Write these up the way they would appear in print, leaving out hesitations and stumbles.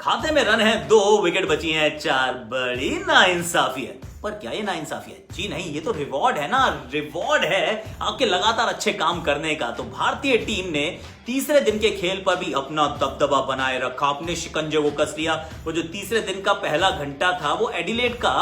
खाते में रन है, 2 विकेट बची हैं, 4। बड़ी नाइंसाफी है। पर क्या ये नाइंसाफी है? जी नहीं, ये तो रिवॉर्ड है ना, रिवॉर्ड है आपके लगातार अच्छे काम करने का। तो भारतीय टीम ने तीसरे दिन के खेल पर भी अपना दबदबा बनाए रखा, अपने शिकंजे को कस लिया। वो जो तीसरे दिन का पहला घंटा था वो एडिलेड का,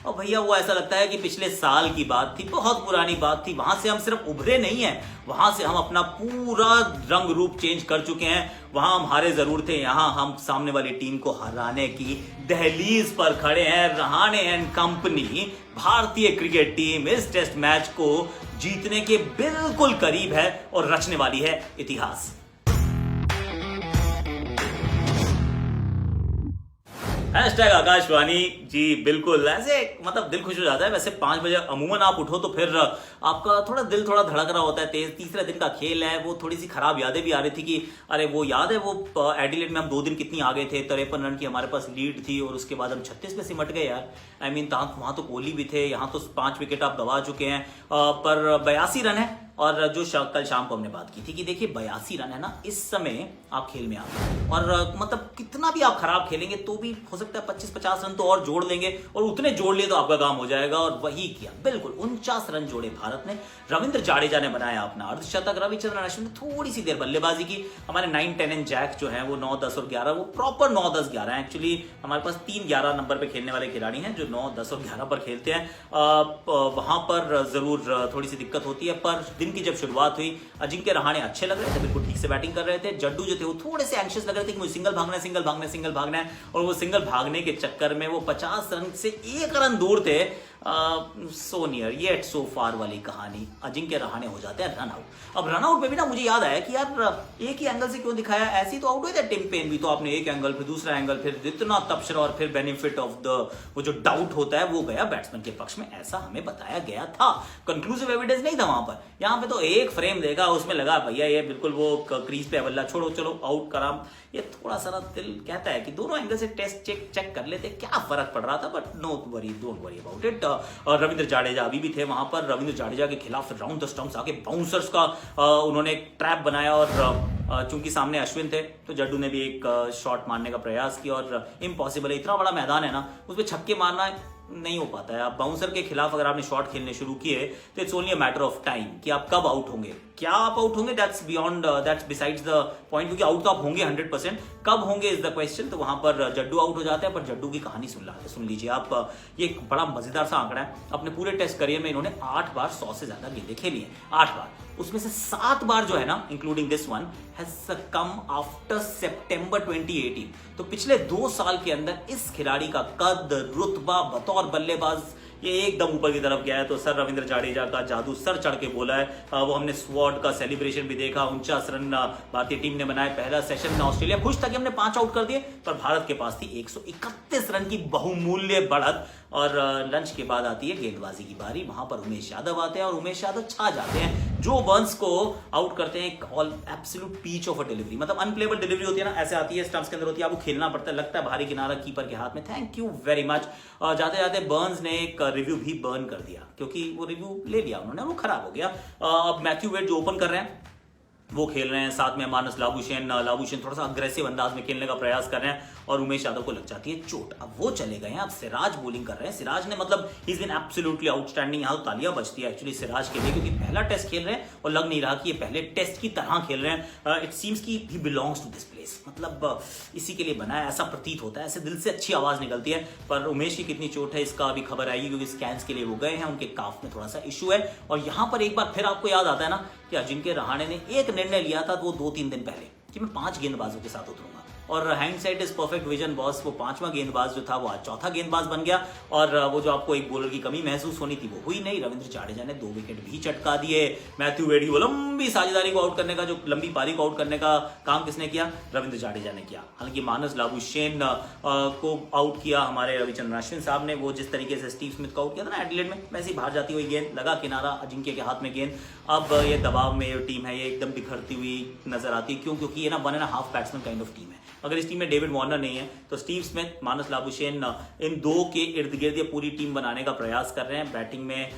और भैया वो ऐसा लगता है कि पिछले साल की बात थी, बहुत पुरानी बात थी। वहां से हम सिर्फ उभरे नहीं हैं, वहां से हम अपना पूरा रंग रूप चेंज कर चुके हैं। वहां हम हारे जरूर थे, यहां हम सामने वाली टीम को हराने की दहलीज पर खड़े हैं। रहाणे एंड कंपनी, भारतीय क्रिकेट टीम इस टेस्ट मैच को जीतने के बिल्कुल करीब है और रचने वाली है इतिहास। हैशटैग आकाशवाणी जी, बिल्कुल ऐसे मतलब दिल खुश हो जाता है। वैसे 5 बजे अमूमन आप उठो तो फिर आपका थोड़ा दिल थोड़ा धड़क रहा होता है तेज। तीसरे दिन का खेल है, वो थोड़ी सी खराब यादें भी आ रही थी कि अरे वो याद है वो एडिलेड में हम 2 दिन कितनी आगे थे, 53 रन की हमारे पास लीड थी और उसके बाद हम 36 पे सिमट गए यार। आई मीन वहां तो कोहली भी थे, यहाँ तो 5 विकेट आप गवा चुके हैं, पर 82 रन है। और जो कल शाम को हमने बात की थी कि देखिए 82 रन है ना, इस समय आप खेल में आ गए और मतलब कितना भी आप खराब खेलेंगे तो भी हो सकता है 25-50 रन तो और जोड़ लेंगे, और उतने जोड़ लिए तो आपका काम हो जाएगा। और वही किया, बिल्कुल 49 रन जोड़े भारत ने। रविंद्र जाडेजा ने बनाया अपना अर्धशतक, रविचंद्रन अश्विन ने थोड़ी सी देर बल्लेबाजी की। हमारे 9, 10 एंड जैक जो है वो 9, 10 और 11, वो प्रॉपर 9, 10, 11 एक्चुअली हमारे पास 3, 11 नंबर पे खेलने वाले खिलाड़ी हैं जो 9, 10 और 11 पर खेलते हैं। वहां पर जरूर थोड़ी सी दिक्कत होती है, पर दिन की जब शुरुआत हुई अजिंक्य रहाणे अच्छे लग रहे थे, बिल्कुल ठीक से बैटिंग कर रहे थे। जड्डू जो थे वो थोड़े से एंशियस लग रहे थे कि मुझे सिंगल भागना है, सिंगल भागना है, सिंगल भागना है, और वो सिंगल भागने के चक्कर में वो 50 रन से 1 रन दूर थे। सो नियर येट सो फार वाली कहानी, अजिंक्य रहाणे हो जाते हैं रन आउट। अब रन आउट पे भी ना मुझे याद आया कि यार एक ही एंगल से क्यों दिखाया, ऐसी तो आउट हुए थे टिम पेन भी, तो आपने एक एंगल फिर दूसरा एंगल, फिर इतना तबसरा और फिर बेनिफिट ऑफ द वो जो डाउट होता है वो गया बैट्समैन के पक्ष में, ऐसा हमें बताया गया था। कंक्लूसिव एविडेंस नहीं था वहां पर। यहाँ पे तो एक फ्रेम देखा, उसमें लगा भैया ये बिल्कुल वो क्रीज पे अवल्ला, छोड़ो चलो आउट करा। ये थोड़ा सा दिल कहता है कि दोनों एंगल से टेस्ट चेक कर लेते, क्या फर्क पड़ रहा था, but no worry, don't worry about it. Ravindra Jadeja अभी भी थे वहां पर। रविंद्र जाडेजा के खिलाफ राउंड द स्टंप्स आके बाउंसर्स का उन्होंने एक ट्रैप बनाया, और चूंकि सामने अश्विन थे तो जड्डू ने भी एक शॉट मारने का प्रयास किया, और इम्पॉसिबल है, इतना बड़ा मैदान है ना, उसमें छक्के मारना नहीं हो पाता है। आप बाउंसर के खिलाफ अगर आपने शॉट खेलने शुरू किए तो it's only a matter of time कि आप कब आउट होंगे। क्या आप आउट होंगे that's beyond, that's besides the point, क्योंकि आउट तो आप होंगे 100%, कब होंगे इज द क्वेश्चन। तो वहां पर जड्डू आउट हो जाते हैं, पर जड्डू की कहानी सुन लीजिए आप। ये एक बड़ा मजेदार सा आंकड़ा है। अपने पूरे टेस्ट करियर में इन्होंने 8 बार 100 से ज्यादा गेंदें खेली हैं, 8 बार। उसमें से 7 बार जो है ना, including this one, has come after September 2018। तो पिछले 2 साल के अंदर इस खिलाड़ी का कद, रुतबा, बतौर बल्लेबाज ये एकदम ऊपर की तरफ गया है। तो सर रविंद्र जाडेजा का जादू सर चढ़ के बोला है। वो हमने स्वॉर्ड का सेलिब्रेशन भी देखा, 49 रन भारतीय टीम ने बनाए पहला सेशन में। ऑस्ट्रेलिया खुश था कि हमने 5 आउट कर दिए, पर भारत के पास थी 131 रन की बहुमूल्य बढ़त। और लंच के बाद आती है गेंदबाजी की बारी, वहां पर उमेश यादव आते हैं और उमेश यादव छा जाते हैं। जो बर्न्स को आउट करते हैं, all absolute peach of a delivery, मतलब अनप्लेबल डिलीवरी होती है ना, ऐसे आती है, स्टंप्स के अंदर होती है, आपको खेलना पड़ता है, लगता है भारी किनारा कीपर के हाथ में। Thank you very much. जाते जाते बर्न्स ने एक रिव्यू भी बर्न कर दिया, क्योंकि वो रिव्यू ले लिया उन्होंने, वो खराब हो गया। अब मैथ्यू वेड जो ओपन कर रहे हैं वो खेल रहे हैं, साथ में मानस लाबुशेन थोड़ा सा अग्रेसिव अंदाज में खेलने का प्रयास कर रहे हैं, और उमेश यादव को लग जाती है चोट। अब वो चले गए हैं, अब सिराज बॉलिंग कर रहे हैं। सिराज ने मतलब he is been absolutely outstanding. यहाँ तो तालियां बजती है एक्चुअली सिराज के लिए, क्योंकि पहला टेस्ट खेल रहे हैं और लग नहीं रहा कि ये पहले टेस्ट की तरह खेल रहे हैं। इट सीम्स कि he belongs to this place, मतलब इसी के लिए बना है, ऐसा प्रतीत होता है, ऐसे दिल से अच्छी आवाज निकलती है। पर उमेश की कितनी चोट है इसका अभी खबर आएगी, क्योंकि स्कैन्स के लिए वो गए हैं, उनके काफ में थोड़ा सा इशू है। और यहाँ पर एक बार फिर आपको याद आता है ना कि अजिंक्य रहाणे ने एक निर्णय लिया था वो 2-3 दिन पहले कि मैं 5 गेंदबाजों के साथ उतरूंगा, और hindsight is perfect vision boss. वो 5वां गेंदबाज जो था वो आज 4था गेंदबाज बन गया, और वो जो आपको एक बॉलर की कमी महसूस होनी थी वो हुई नहीं। रविंद्र जाडेजा ने 2 विकेट भी चटका दिए। मैथ्यू वेड वो लंबी साझेदारी को आउट करने का, जो लंबी पारी को आउट करने का काम किसने किया? रविंद्र जाडेजा ने किया। हालांकि मानस लाबुशेन को आउट किया हमारे रविचंद्रन अश्विन साहब ने। वो जिस तरीके से स्टीव स्मिथ को आउट किया था ना एडिलेड में, वैसे ही बाहर जाती हुई गेंद, लगा किनारा, अजिंक्य के हाथ में गेंद। अब ये दबाव में ये टीम है, ये एकदम बिखरती हुई नजर आती है। क्यों? क्योंकि ये ना 1.5 बैट्समैन काइंड ऑफ टीम है। अगर इस टीम में डेविड वार्नर नहीं है तो स्टीव स्मिथ, मानस लाबुशेन, इन दो के इर्द गिर्द ये पूरी टीम बनाने का प्रयास कर रहे हैं। बैटिंग में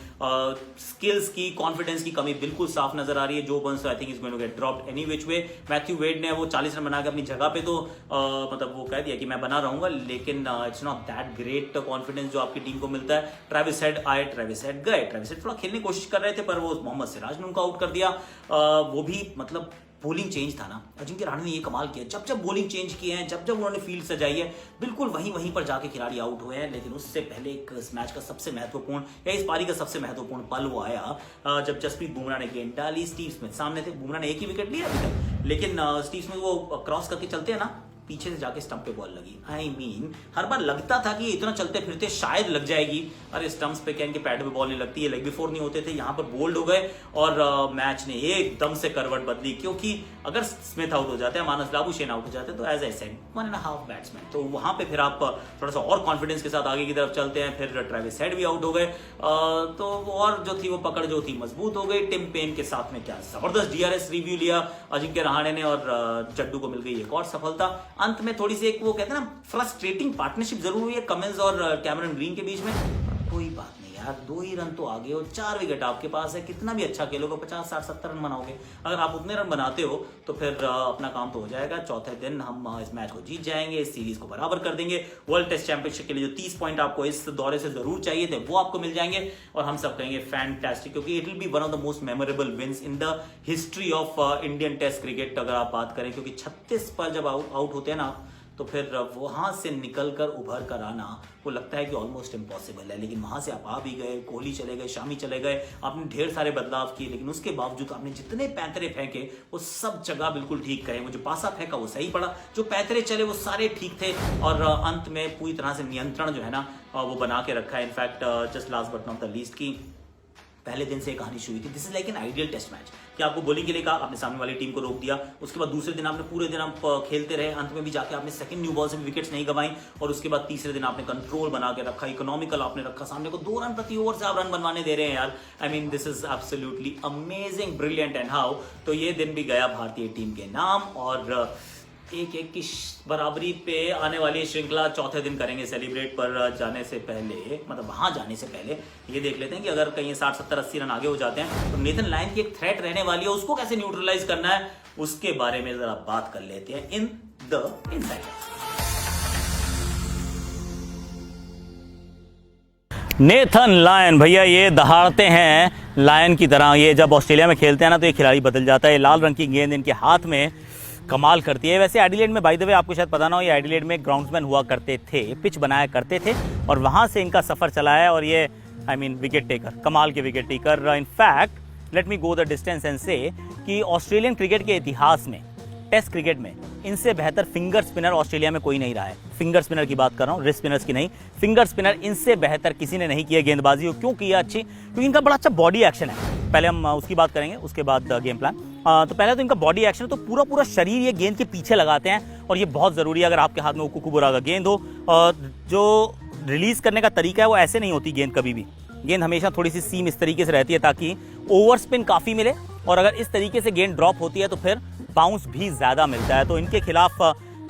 स्किल्स की, कॉन्फिडेंस की कमी बिल्कुल साफ नजर आ रही है। जो Burns I think is going to get dropped any which way. Matthew Wade ने वो 40 रन बना के अपनी जगह पे तो मतलब वो कह दिया कि मैं बना रहूंगा, लेकिन it's not that great confidence जो आपकी टीम को मिलता है। ट्रेविस हेड आए, ट्रेविस हेड गए। ट्रेविस हेड थोड़ा खेलने की कोशिश कर रहे थे पर वो मोहम्मद सिराज ने उनको आउट कर दिया। वो भी मतलब बॉलिंग चेंज था ना, अजिंक्य रहाणे ने ये कमाल किया, जब जब बॉलिंग चेंज किए हैं, जब जब उन्होंने फील्ड सजाई है, बिल्कुल वहीं पर जाके खिलाड़ी आउट हुए हैं। लेकिन उससे पहले एक इस मैच का सबसे महत्वपूर्ण या इस पारी का सबसे महत्वपूर्ण पल वो आया जब जसप्रीत बुमराह ने गेंद डाली। स्टीव स्मिथ सामने थे, बुमराह ने एक ही विकेट लिया अभी तक, लेकिन स्टीव स्मिथ वो क्रॉस करके चलते हैं ना, पीछे से जाके स्टंप पे बॉल लगी। आई मीन हर बार लगता था कि इतना चलते फिरते शायद लग जाएगी, अरे स्टंप्स पे क्या इनके पैड पे बॉल नहीं लगती है, लेग बिफोर नहीं होते थे, यहाँ पर बोल्ड हो गए और मैच ने एकदम से करवट बदली। क्योंकि अगर स्मिथ आउट हो जाते हैं, मानस लाबुशेन आउट हो जाते हैं, तो एज आई सेड 1.5 बैट्समैन, तो वहां पे फिर आप थोड़ा सा और कॉन्फिडेंस के साथ आगे की तरफ चलते हैं। फिर ट्रेविस हेड भी आउट हो गए, तो और जो थी वो पकड़ जो थी मजबूत हो गई। टिम पेन के साथ में क्या जबरदस्त DRS रिव्यू लिया अजिंक्य रहाणे ने और जड्डू को मिल गई एक और सफलता। अंत में थोड़ी सी एक वो कहते हैं ना फ्रस्ट्रेटिंग पार्टनरशिप जरूर हुई है कमिंस और कैमरन ग्रीन के बीच में, कोई बात नहीं यार, 2 ही रन तो आगे और 4 विकेट आपके पास है, कितना भी अच्छा खेलोगे 50, 60, 70 रन बनाओगे। अगर आप उतने रन बनाते हो तो फिर अपना काम तो हो जाएगा। चौथे दिन हम इस मैच को जीत जाएंगे, इस सीरीज को बराबर कर देंगे। वर्ल्ड टेस्ट चैंपियनशिप के लिए जो 30 पॉइंट आपको इस दौरे से जरूर चाहिए थे वो आपको मिल जाएंगे और हम सब कहेंगे फैंटास्टिक, क्योंकि it will be one of the most memorable wins in the history of Indian test cricket अगर आप बात करें। क्योंकि 36 पर जब आउट होते हैं ना तो फिर वहां से निकलकर उभर कर आना वो लगता है कि ऑलमोस्ट इम्पॉसिबल है। लेकिन वहां से आप आ भी गए, कोहली चले गए, शामी चले गए, आपने ढेर सारे बदलाव किए, लेकिन उसके बावजूद आपने जितने पैंतरे फेंके वो सब जगह बिल्कुल ठीक कहे। वो जो पासा फेंका वो सही पड़ा, जो पैंतरे चले वो सारे ठीक थे और अंत में पूरी तरह से नियंत्रण जो है ना वो बना के रखा है। In fact just last but not the least की पहले दिन से कहानी शुरू हुई थी, this is like an ideal test match कि आपको बॉलिंग के लिए कहा, आपने सामने वाली टीम को रोक दिया, उसके बाद दूसरे दिन आपने पूरे दिन आप खेलते रहे, अंत में भी जाके आपने सेकंड न्यू बॉल से भी विकेट्स नहीं गवाई और उसके बाद तीसरे दिन आपने कंट्रोल बना के रखा, इकोनॉमिकल आपने रखा, सामने को 2 रन प्रति ओवर से आप रन बनवाने दे रहे हैं यार। I mean this is absolutely amazing, brilliant and how. तो ये दिन भी गया भारतीय टीम के नाम और 1-1 की बराबरी पे आने वाली श्रृंखला चौथे दिन करेंगे सेलिब्रेट। पर जाने से पहले, मतलब वहां जाने से पहले ये देख लेते हैं कि अगर कहीं 60, 70, 80 रन आगे हो जाते हैं तो नेथन लायन की एक थ्रेट रहने वाली है, उसको कैसे न्यूट्रलाइज करना है उसके बारे में जरा बात कर लेते हैं in the insider. Nathan Lyon भैया ये दहाड़ते हैं लायन की तरह। ये जब ऑस्ट्रेलिया में खेलते हैं ना तो ये खिलाड़ी बदल जाता है। लाल रंग की गेंद इनके हाथ में कमाल करती है। वैसे एडिलेड में बाय द वे आपको शायद पता ना हो, ये एडिलेड में ग्राउंड्समैन हुआ करते थे, पिच बनाया करते थे और वहां से इनका सफर चला है और ये आई मीन विकेट टेकर, कमाल के wicket taker. In fact let me go the distance and से कि ऑस्ट्रेलियन क्रिकेट के इतिहास में, टेस्ट क्रिकेट में इनसे बेहतर फिंगर स्पिनर ऑस्ट्रेलिया में कोई नहीं रहा है। फिंगर स्पिनर की बात कर रहा हूँ, रिस्ट स्पिनर्स की नहीं। फिंगर स्पिनर इनसे बेहतर किसी ने नहीं किया गेंदबाजी। क्यों किया अच्छी? क्योंकि इनका बड़ा अच्छा बॉडी एक्शन है। पहले हम उसकी बात करेंगे, उसके बाद गेम प्लान। तो पहले तो इनका बॉडी एक्शन है, तो पूरा शरीर ये गेंद के पीछे लगाते हैं और ये बहुत जरूरी है। अगर आपके हाथ में वो कुकुबुरा का गेंद हो, जो रिलीज करने का तरीका है वो ऐसे नहीं होती गेंद कभी भी। गेंद हमेशा थोड़ी सी सीम इस तरीके से रहती है ताकि ओवर स्पिन काफी मिले और अगर इस तरीके से गेंद ड्रॉप होती है तो फिर बाउंस भी ज्यादा मिलता है। तो इनके खिलाफ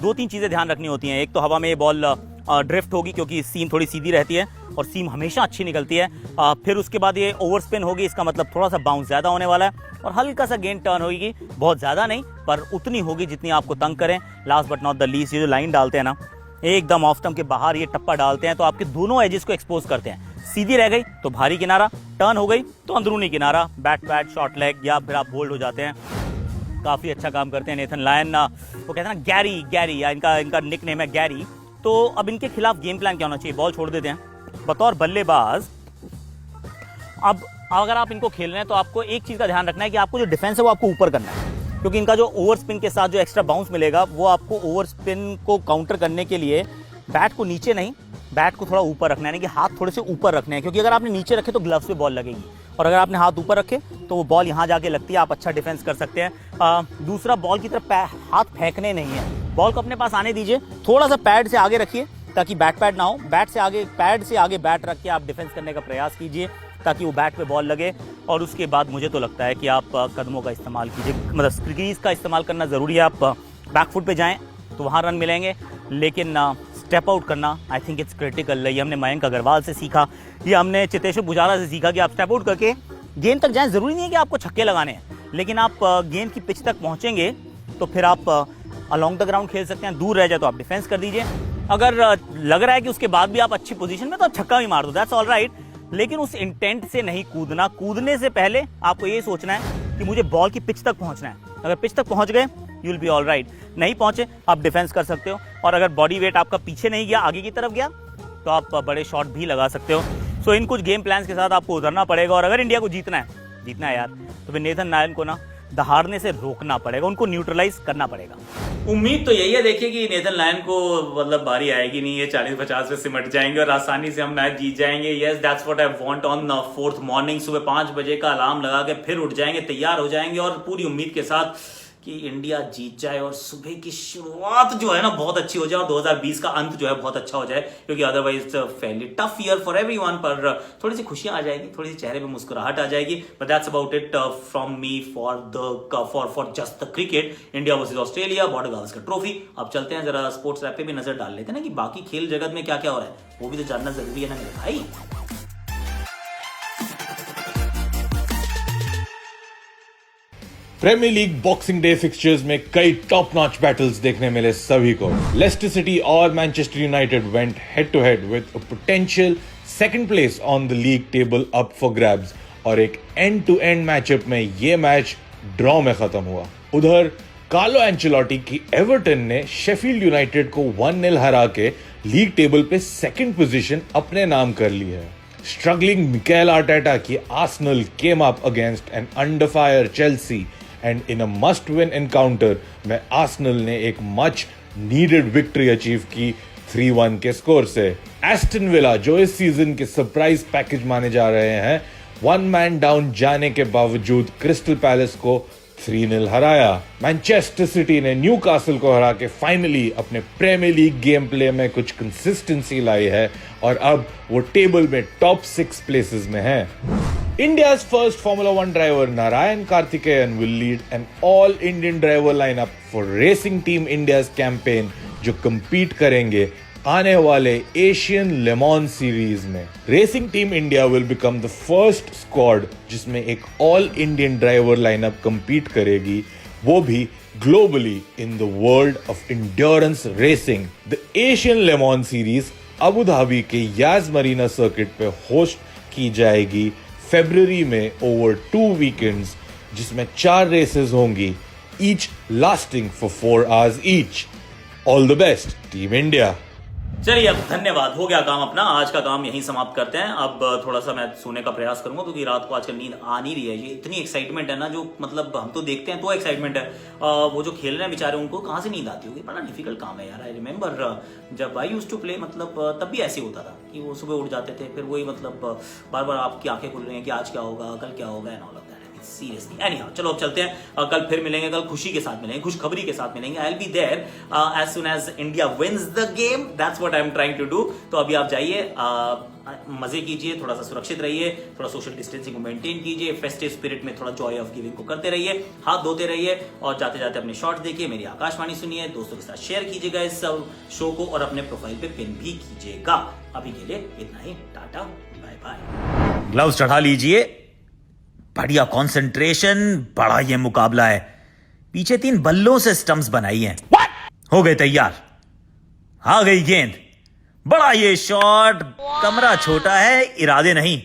2-3 चीजें ध्यान रखनी होती हैं। एक तो हवा में ये बॉल ड्रिफ्ट होगी क्योंकि सीम थोड़ी सीधी रहती है और सीम हमेशा अच्छी निकलती है। फिर उसके बाद ये ओवर स्पिन होगी, इसका मतलब थोड़ा सा बाउंस ज्यादा होने वाला है और हल्का सा गेंद टर्न होगी, बहुत ज्यादा नहीं पर उतनी होगी जितनी आपको तंग करें। Last but not the least, ये जो लाइन डालते हैं ना एकदम ऑफ स्टंप के बाहर ये टप्पा डालते हैं तो आपके दोनों एजेस को एक्सपोज करते हैं। सीधी रह गई तो भारी किनारा, टर्न हो गई तो अंदरूनी किनारा, बैट पैड, शॉर्ट लेग या फिर आप बोल्ड हो जाते हैं। काफी अच्छा काम करते हैं नेथन लायन। वो कहते हैं ना गैरी या इनका निक नेम है गैरी। तो अब इनके खिलाफ गेम प्लान क्या होना चाहिए? बॉल छोड़ देते हैं बतौर बल्लेबाज। अब अगर आप इनको खेल रहे हैं तो आपको एक चीज का ध्यान रखना है कि आपको जो डिफेंस है वो आपको ऊपर करना है, क्योंकि इनका जो ओवर स्पिन के साथ जो एक्स्ट्रा बाउंस मिलेगा वो आपको ओवर स्पिन को काउंटर करने के लिए बैट को नीचे नहीं, बैट को थोड़ा ऊपर रखना है, यानी कि हाथ थोड़े से ऊपर रखने हैं। क्योंकि अगर आपने नीचे रखे तो ग्लव्स पे बॉल लगेगी और अगर आपने हाथ ऊपर रखे तो वो बॉल यहाँ जाके लगती है, आप अच्छा डिफेंस कर सकते हैं। दूसरा, बॉल की तरफ हाथ फेंकने नहीं है, बॉल को अपने पास आने दीजिए, थोड़ा सा पैड से आगे रखिए ताकि बैक पैड ना हो, बैट से आगे, पैड से आगे बैट रख के आप डिफेंस करने का प्रयास कीजिए ताकि वो बैट पे बॉल लगे। और उसके बाद मुझे तो लगता है कि आप कदमों का इस्तेमाल कीजिए, मतलब क्रीज का इस्तेमाल करना ज़रूरी है। आप बैक फुट पे जाएं, तो वहाँ रन मिलेंगे, लेकिन स्टेप आउट करना आई थिंक इट्स क्रिटिकल। ये हमने मयंक अग्रवाल से सीखा, ये हमने चितेश्वर पुजारा से सीखा कि आप स्टेप आउट करके गेंद तक जाएं। ज़रूरी नहीं है कि आपको छक्के लगाने हैं, लेकिन आप गेंद की पिच तक पहुँचेंगे तो फिर आप अलॉन्ग द ग्राउंड खेल सकते हैं। दूर रह जाए तो आप डिफेंस कर दीजिए। अगर लग रहा है कि उसके बाद भी आप अच्छी पोजीशन में, तो आप छक्का भी मार दो, दैट्स ऑल राइट। लेकिन उस इंटेंट से नहीं कूदना। कूदने से पहले आपको ये सोचना है कि मुझे बॉल की पिच तक पहुंचना है। अगर पिच तक पहुंच गए you will be all right. नहीं पहुंचे आप डिफेंस कर सकते हो, और अगर बॉडी वेट आपका पीछे नहीं गया, आगे की तरफ गया, तो आप बड़े शॉट भी लगा सकते हो। सो इन कुछ गेम प्लान्स के साथ आपको उतरना पड़ेगा। और अगर इंडिया को जीतना है यार, तो फिर नेथन नायन को ना दहाड़ने से रोकना पड़ेगा, उनको न्यूट्रलाइज करना पड़ेगा। उम्मीद तो यही है देखिए कि नेथन लायन को मतलब बारी आएगी नहीं, ये 40-50 पे सिमट जाएंगे और आसानी से हम मैच जीत जाएंगे। Yes that's what I want on 4th morning. सुबह 5 बजे का अलार्म लगा के फिर उठ जाएंगे, तैयार हो जाएंगे और पूरी उम्मीद के साथ कि इंडिया जीत जाए और सुबह की शुरुआत जो है ना बहुत अच्छी हो जाए और 2020 का अंत जो है बहुत अच्छा हो जाए, क्योंकि otherwise Fairlie tough year for everyone. पर थोड़ी सी खुशियां आ जाएगी, थोड़ी सी चेहरे पे मुस्कुराहट आ जाएगी। But that's about it from me for just the cricket. India versus Australia, border Gavaskar trophy. अब चलते हैं जरा स्पोर्ट्स ऐप पे भी नजर डाल लेते हैं ना कि बाकी खेल जगत में क्या क्या हो रहा है, वो भी तो जानना जरूरी है ना मेरे भाई। Premier League Boxing Day fixtures में कई टॉप नॉच बैटल्स देखने मिले सभी को। लेस्टर सिटी और Manchester United went head to head with a potential second place on the league table up for grabs, और एक एंड टू एंड मैचअप में ये मैच ड्रॉ में खत्म हुआ। उधर कार्लो एंचेलोटी की एवर्टन ने शेफील्ड यूनाइटेड को 1-0 हरा के लीग टेबल पे सेकंड पोजीशन अपने नाम कर ली है। स्ट्रगलिंग मिकेल आर्टेटा की Arsenal came up against an under fire Chelsea, and in a must win encounter में आर्सेनल ने एक मच नीडेड विक्ट्री अचीव की 3-1 के स्कोर से। एस्टन विला, जो इस सीजन के सरप्राइज पैकेज माने जा रहे हैं, 1 मैन डाउन जाने के बावजूद क्रिस्टल पैलेस को 3-0 हराया। मैनचेस्टर सिटी ने न्यूकासल को हरा के फाइनली अपने प्रीमियर लीग गेम प्ले में कुछ कंसिस्टेंसी लाई है और अब वो टेबल में टॉप 6 प्लेसेस में है। India's first Formula 1 driver Narayan Karthikeyan will lead an all-Indian driver lineup for Racing Team India's campaign, जो compete करेंगे आने वाले एशियन ले मॉन्स सीरीज में। Racing team India will become the first squad जिसमें एक all Indian driver lineup compete करेगी, वो भी globally in the world of endurance racing. The Asian ले मॉन्स सीरीज अबू धाबी के याज मरीना सर्किट पे होस्ट की जाएगी फरवरी में ओवर 2 वीकेंड्स, जिसमें 4 रेसेस होंगी, each lasting for 4 hours each. All the best team India. चलिए अब धन्यवाद, हो गया काम अपना। आज का काम यहीं समाप्त करते हैं। अब थोड़ा सा मैं सोने का प्रयास करूंगा क्योंकि रात को आजकल नींद आ नहीं रही है। ये इतनी एक्साइटमेंट है ना, जो मतलब हम तो देखते हैं तो एक्साइटमेंट है, वो जो खेल रहे हैं बेचारे उनको कहाँ से नींद आती होगी। बड़ा डिफिकल्ट काम है यार। आई रिमेंबर जब आई यूज्ड टू प्ले, मतलब तब भी ऐसे होता था कि वो सुबह उठ जाते थे, फिर वही मतलब बार बार आपकी आंखें खुल रही हैं कि आज क्या होगा, कल क्या होगा, and all of that. Seriously anyhow, चलो अब चलते हैं। कल फिर मिलेंगे, कल खुशी के साथ मिलेंगे, खुशखबरी के साथ मिलेंगे। I will be there as soon as India wins the game. That's what I am trying to do. तो अभी आप जाइए, मजे कीजिए, थोड़ा सा सुरक्षित रहिए, थोड़ा सोशल डिस्टेंसिंग को मेंटेन कीजिए, फेस्टिव स्पिरिट में थोड़ा जॉय ऑफ गिविंग को करते रहिए, हाथ धोते रहिए और जाते जाते अपने शॉर्ट्स देखिए, मेरी आकाशवाणी सुनिए, दोस्तों के साथ शेयर कीजिएगा इस शो को और अपने प्रोफाइल पे पिन भी कीजिएगा। अभी के लिए इतना ही, टाटा बाय बाय। ग्लव्स चढ़ा लीजिए, बढ़िया कंसंट्रेशन, बड़ा ये मुकाबला है। पीछे 3 बल्लों से स्टंप्स बनाई हैं। हो गए तैयार, आ गई गेंद, बड़ा ये शॉट, कमरा छोटा है, इरादे नहीं।